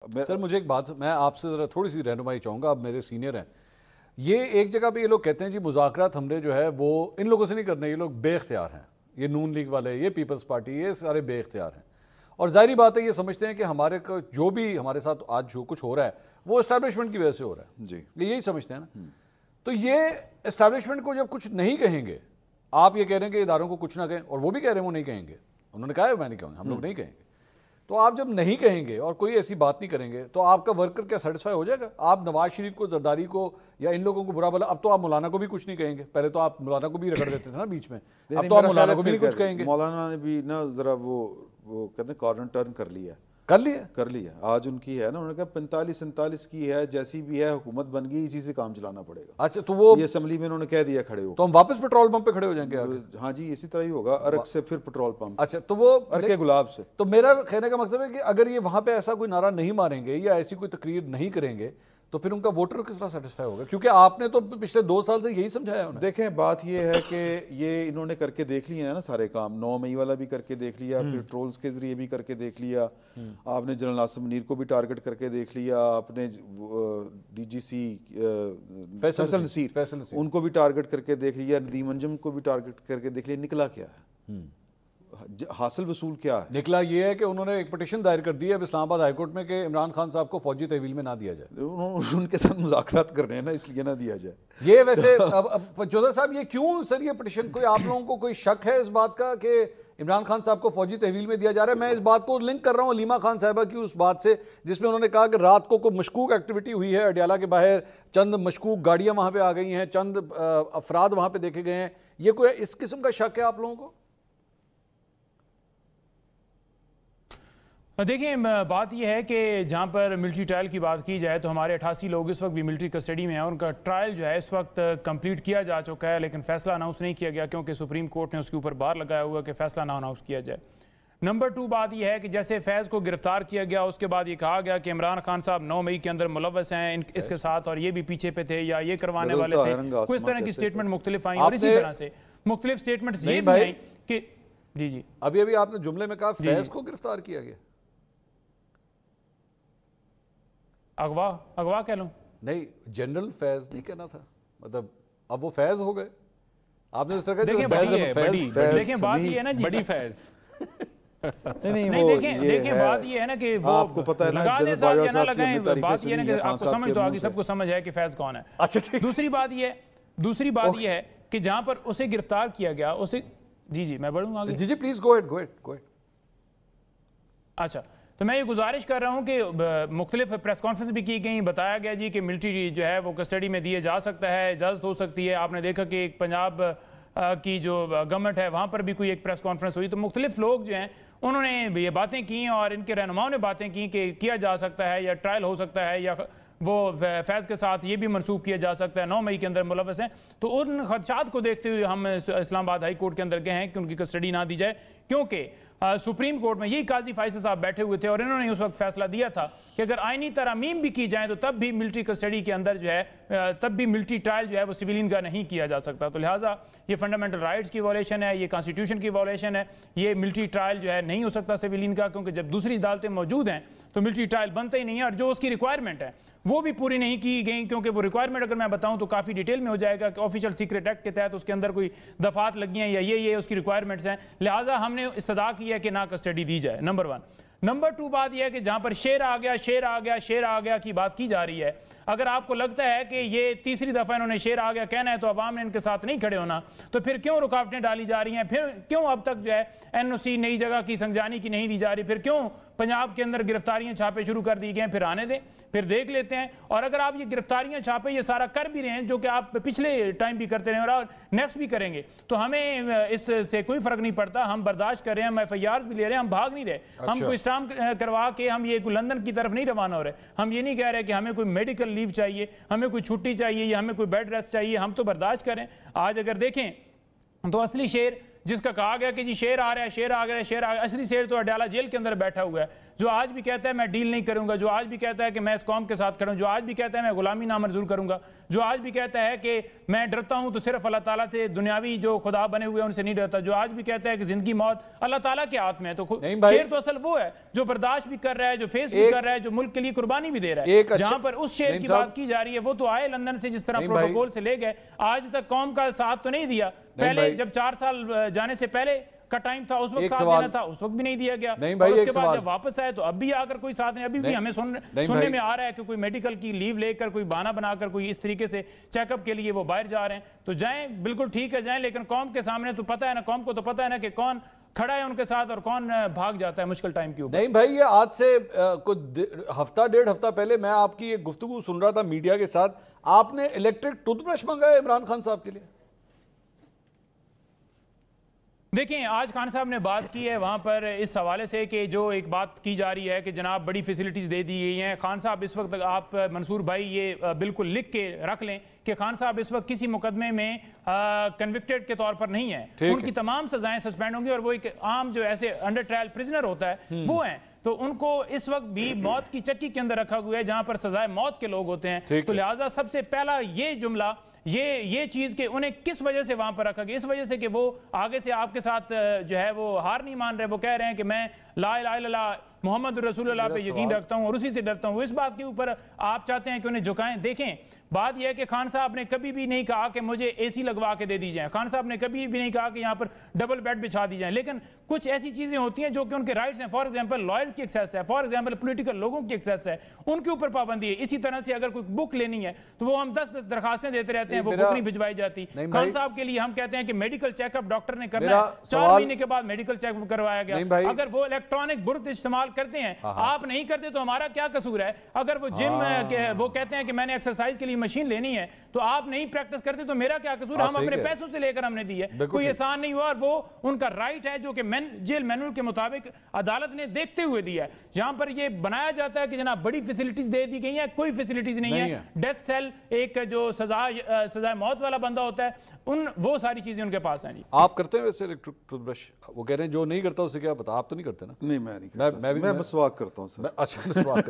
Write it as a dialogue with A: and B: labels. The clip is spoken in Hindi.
A: सर मुझे एक बात, मैं आपसे ज़रा थोड़ी सी रहनुमाई चाहूँगा, आप मेरे सीनियर हैं। ये एक जगह पे ये लोग कहते हैं जी मुज़ाकरात हमने जो है वो इन लोगों से नहीं करने, ये लोग बेख्तियार हैं, ये नून लीग वाले, ये पीपल्स पार्टी, ये सारे बेख्तियार हैं। और जाहिर बात है ये समझते हैं कि हमारे को जो भी हमारे साथ आज जो कुछ हो रहा है वो इस्टेब्लिशमेंट की वजह से हो रहा है जी, ये यही समझते हैं ना। तो ये इस्टेब्लिशमेंट को जब कुछ नहीं कहेंगे, आप ये कह रहे हैं कि इदारों को कुछ ना कहें, और वो भी कह रहे हैं वो नहीं कहेंगे, उन्होंने कहा है मैं नहीं कहूँगा, हम लोग नहीं कहेंगे। तो आप जब नहीं कहेंगे और कोई ऐसी बात नहीं करेंगे तो आपका वर्कर क्या सेटिस्फाई हो जाएगा? आप नवाज शरीफ को, जरदारी को या इन लोगों को बुरा भला, अब तो आप मौलाना को भी कुछ नहीं कहेंगे, पहले तो आप मौलाना को भी रगड़ देते थे ना बीच में, अब तो आप मौलाना को भी नहीं कुछ कहेंगे।
B: मौलाना ने भी ना जरा वो कहते हैं कॉर्नर टर्न कर लिया आज उनकी है ना, उन्होंने कहा 45-47 की है, जैसी भी है हुकूमत बन गई, इसी से काम चलाना पड़ेगा।
A: अच्छा, तो वो
B: ये असेंबली में उन्होंने कह दिया खड़े हो,
A: तो हम वापस पेट्रोल पंप पे खड़े हो जाएंगे आगे?
B: हाँ जी, इसी तरह ही होगा, अरक से फिर पेट्रोल पंप।
A: अच्छा, तो वो
B: अरके गुलाब से।
A: तो मेरा कहने का मतलब है कि अगर ये वहां पे ऐसा कोई नारा नहीं मारेंगे या ऐसी कोई तकरीर नहीं करेंगे तो फिर उनका वोटर किस तरह सेटिस्फाई होगा? क्योंकि आपने तो पिछले 2 साल से यही समझाया उन्हें।
B: देखें, बात ये है कि ये इन्होंने करके देख लिए है ना सारे काम, 9 मई वाला भी करके देख लिया, फिर ट्रोल्स के जरिए भी करके देख लिया, आपने जनरल नासिर मुनीर को भी टारगेट करके देख लिया, आपने डीजीसी फैसल नसीर उनको भी टारगेट करके देख लिया, नदीम अंजुम को भी टारगेट करके देख लिया। निकला क्या है? हासिल वसूल क्या है?
A: निकला ये है कि उन्होंने एक पिटीशन दायर कर दी है इस्लामाबाद हाईकोर्ट में कि इमरान खान साहब को फौजी तहवील में ना दिया जाए।
B: उनके साथ मुज़ाकरात करने हैं ना, इसलिए ना दिया जाए।
A: ये वैसे अब जोधा साहब, ये क्यों सर ये पिटीशन, कोई आप लोगों को कोई शक है इस बात का कि इमरान खान साहब को फौजी तहवील में दिया जा रहा है? मैं इस बात को लिंक कर रहा हूँ अलीमा खान साहिबा की उस बात से जिसमें उन्होंने कहा कि रात को कोई मशकूक एक्टिविटी हुई है अडियाला के बाहर, चंद मशकूक गाड़ियां वहां पे आ गई हैं, चंद अफराद वहां पे देखे गए हैं। ये कोई इस किस्म का शक है आप लोगों को?
C: देखिए, बात यह है कि जहाँ पर मिलिट्री ट्रायल की बात की जाए तो हमारे 88 लोग इस वक्त भी मिलिट्री कस्टडी में हैं। उनका ट्रायल जो है इस वक्त कंप्लीट किया जा चुका है, लेकिन फैसला अनाउंस नहीं किया गया क्योंकि सुप्रीम कोर्ट ने उसके ऊपर बार लगाया हुआ कि फैसला ना अनाउंस किया जाए। नंबर 2 बात यह है कि जैसे फैज़ को गिरफ्तार किया गया, उसके बाद ये कहा गया कि इमरान खान साहब 9 मई के अंदर मुलव्वस हैं इसके साथ, और ये भी पीछे पे थे या ये करवाने वाले थे। कुछ इस तरह की स्टेटमेंट मुख्तलिफ आई और इसी तरह से मुख्तलिफ स्टेटमेंट ये भी आई कि जी
A: अभी आपने जुमले में कहा फैज को गिरफ्तार किया गया,
C: अगवा कह लूं?
A: नहीं, जनरल फैज नहीं कहना था, मतलब अब वो फैज हो गए आपने इस तरह।
C: देखिए बात ये है ना जी, बड़ी फैज नहीं देखिए बात ये है ना कि वो
B: आपको पता है ना,
C: बात ये है ना कि आपको समझ तो आ गई, सबको समझ है कि फैज कौन है।
A: अच्छा,
C: दूसरी बात ये है कि जहां पर उसे गिरफ्तार किया गया, उसे जी मैं बढ़ूंगा आगे।
A: जी प्लीज गो अहेड।
C: अच्छा, तो मैं ये गुजारिश कर रहा हूँ कि मुख्तलिफ प्रेस कॉन्फ्रेंस भी की गई, बताया गया जी कि मिलिट्री जो है वो कस्टडी में दिए जा सकता है, इजाज़त हो सकती है। आपने देखा कि एक पंजाब की जो गवर्नमेंट है वहाँ पर भी कोई एक प्रेस कॉन्फ्रेंस हुई, तो मुख्तलिफ लोग जो हैं उन्होंने ये बातें की और इनके रहनुमाओं ने बातें की कि किया जा सकता है या ट्रायल हो सकता है या वो फैज़ के साथ ये भी मनसूख किया जा सकता है, 9 मई के अंदर मुलव्वस हैं। तो उन खदशात को देखते हुए हम इस्लामाबाद हाई कोर्ट के अंदर गए हैं कि उनकी कस्टडी ना दी जाए, क्योंकि सुप्रीम कोर्ट में यही काजी फाइज़ साहब बैठे हुए थे और इन्होंने उस वक्त फैसला दिया था कि अगर आईनी तरमीम भी की जाए तो तब भी मिलिट्री कस्टडी के अंदर जो है तब भी मिलिट्री ट्रायल जो है वो सिविलियन का नहीं किया जा सकता। तो लिहाजा ये फंडामेंटल राइट्स की वॉलेशन है, ये कॉन्स्टिट्यूशन की वॉलेशन है, ये मिलिट्री ट्रायल जो है नहीं हो सकता सिविलियन का, क्योंकि जब दूसरी अदालतें मौजूद हैं तो मिलिट्री ट्रायल बनता ही नहीं है। और जो उसकी रिक्वायरमेंट है वो भी पूरी नहीं की गई, क्योंकि वो रिक्वायरमेंट अगर मैं बताऊं तो काफ़ी डिटेल में हो जाएगा कि ऑफिशियल सीक्रेट एक्ट के तहत उसके अंदर कोई दफात लगी हैं या ये उसकी रिक्वायरमेंट्स हैं। लिहाजा हमने इस्तदा की है कि ना कस्टडी दी जाए, नंबर 1। नंबर 2 बात यह है कि जहां पर शेर आ गया की बात की जा रही है, अगर आपको लगता है कि ये तीसरी दफा इन्होंने शेर आ गया कहना है तो अवाम ने इनके साथ नहीं खड़े होना, तो फिर क्यों रुकावटें डाली जा रही हैं? फिर क्यों अब तक जो है एनओसी नई जगह की संजानी की नहीं दी जा रही? फिर क्यों पंजाब के अंदर गिरफ्तारियां छापे शुरू कर दी गए? फिर आने दें, फिर देख लेते हैं। और अगर आप ये गिरफ्तारियां छापे ये सारा कर भी रहे हैं, जो कि आप पिछले टाइम भी करते रहे और नेक्स्ट भी करेंगे, तो हमें इससे कोई फर्क नहीं पड़ता। हम बर्दाश्त कर रहे हैं, हम FIR भी ले रहे हैं, हम भाग नहीं रहे। हम कोई स्टाम करवा के हम ये लंदन की तरफ नहीं रवाना हो रहे। हम ये नहीं कह रहे कि हमें कोई मेडिकल लीव चाहिए, हमें कोई छुट्टी चाहिए या हमें कोई बेड रेस्ट चाहिए। हम तो बर्दाश्त करें। आज अगर देखें तो असली शेर जिसका कहा गया कि जी शेर आ रहा है, असली शेर तो अडियाला जेल के अंदर बैठा हुआ है। जो आज भी कहता है मैं डील नहीं करूंगा, जो आज भी कहता है कि मैं इस कौम के साथ खड़ा हूं, जो आज भी कहता है मैं गुलामी नामंजूर करूंगा, जो आज भी कहता है कि मैं डरता हूं तो सिर्फ अल्लाह ताला से, दुनियावी जो खुदा बने हुए हैं उनसे नहीं डरता, जो आज भी कहता है कि जिंदगी मौत अल्लाह ताला के हाथ में है। तो शेर तो असल वो है जो बर्दाश्त भी कर रहा है, जो फेस भी कर रहा है, जो मुल्क के लिए कुर्बानी भी दे रहा है। जहां पर उस शेर की बात की जा रही है वो तो आए लंदन से जिस तरह प्रोटोकॉल से ले गए, आज तक कौम का साथ तो नहीं दिया। पहले जब 4 साल जाने से पहले का टाइम था उस वक्त साथ देना था, उस वक्त भी नहीं दिया गया।
A: नहीं भाई,
C: और उसके बाद जब वापस आए तो अब भी आकर कोई साथ नहीं, अभी भी हमें सुनने में आ रहा है कि कोई मेडिकल की लीव लेकर, कोई बहाना बनाकर, कोई इस तरीके से चेकअप के लिए वो बाहर जा रहे हैं। तो जाएं, बिल्कुल ठीक है जाएं, लेकिन कौम के सामने तो पता है ना, कौम को तो पता है ना कि कौन खड़ा है उनके साथ और कौन भाग जाता है मुश्किल टाइम के ऊपर।
A: नहीं भाई, ये आज से कुछ हफ्ता 1.5 हफ्ता पहले मैं आपकी एक गुफ्तगू सुन रहा था मीडिया के साथ, आपने इलेक्ट्रिक टूथब्रश मंगाया इमरान खान साहब के लिए।
C: देखिए, आज खान साहब ने बात की है वहाँ पर इस हवाले से कि जो एक बात की जा रही है कि जनाब बड़ी फैसिलिटीज़ दे दी गई हैं। खान साहब इस वक्त, आप मंसूर भाई ये बिल्कुल लिख के रख लें कि खान साहब इस वक्त किसी मुकदमे में कन्विक्टेड के तौर पर नहीं है। उनकी तमाम सजाएं सस्पेंड होंगी और वो एक आम जो ऐसे अंडर ट्रायल प्रिजनर होता है वो हैं, तो उनको इस वक्त भी मौत की चक्की के अंदर रखा हुआ है जहां पर सजाए मौत के लोग होते हैं। तो लिहाजा सबसे पहला ये जुमला, ये चीज के उन्हें किस वजह से वहां पर रखा गया, इस वजह से कि वो आगे से आपके साथ जो है वो हार नहीं मान रहे, वो कह रहे हैं कि मैं ला इलाहा इल्लल्लाह मोहम्मद रसूलुल्लाह पे यकीन रखता हूं और उसी से डरता हूं। इस बात के ऊपर आप चाहते हैं कि उन्हें झुकाएं। देखें, बात यह है कि खान साहब ने कभी भी नहीं कहा कि मुझे एसी लगवा के दे दी जाए, खान साहब ने कभी भी नहीं कहा कि यहाँ पर डबल बेड बिछा दी जाए, लेकिन कुछ ऐसी चीजें होती हैं जो कि उनके राइट्स हैं। फॉर एग्जांपल लॉयर्स की एक्सेस है, फॉर एग्जांपल पॉलिटिकल लोगों की एक्सेस है, उनके ऊपर पाबंदी है। इसी तरह से अगर कोई बुक लेनी है तो वो हम 10 दरखास्तें देते रहते हैं, वो बुक नहीं भिजवाई जाती। खान साहब के लिए हम कहते हैं कि मेडिकल चेकअप डॉक्टर ने करना है, 4 महीने के बाद मेडिकल चेकअप करवाया गया। अगर वो इलेक्ट्रॉनिक बुर्द इस्तेमाल करते हैं, आप नहीं करते तो हमारा क्या कसूर है? अगर वो जिम वो कहते हैं कि मैंने एक्सरसाइज के लिए मशीन लेनी है तो आप नहीं प्रैक्टिस करते तो मेरा क्या कसूर? हम अपने पैसों से लेकर हमने दी है, कोई एहसान नहीं हुआ और वो उनका राइट है जो कि जेल मैनुअल के मुताबिक अदालत ने देखते हुए दिया है। जहां पर ये बनाया जाता है कि जनाब बड़ी फैसिलिटीज दे दी गई है, कोई फैसिलिटीज नहीं है। डेथ सेल, एक जो सजा मौत वाला बंदा होता है, वो सारी चीजें उनके पास हैं। जी
A: आप करते हैं वैसे इलेक्ट्रिक टूथब्रश? वो कह रहे हैं जो नहीं करता उसे क्या पता, आप तो नहीं करते ना?
B: नहीं, मैं नहीं करता, मैं मसवाक करता हूं सर।
A: अच्छा, मसवाक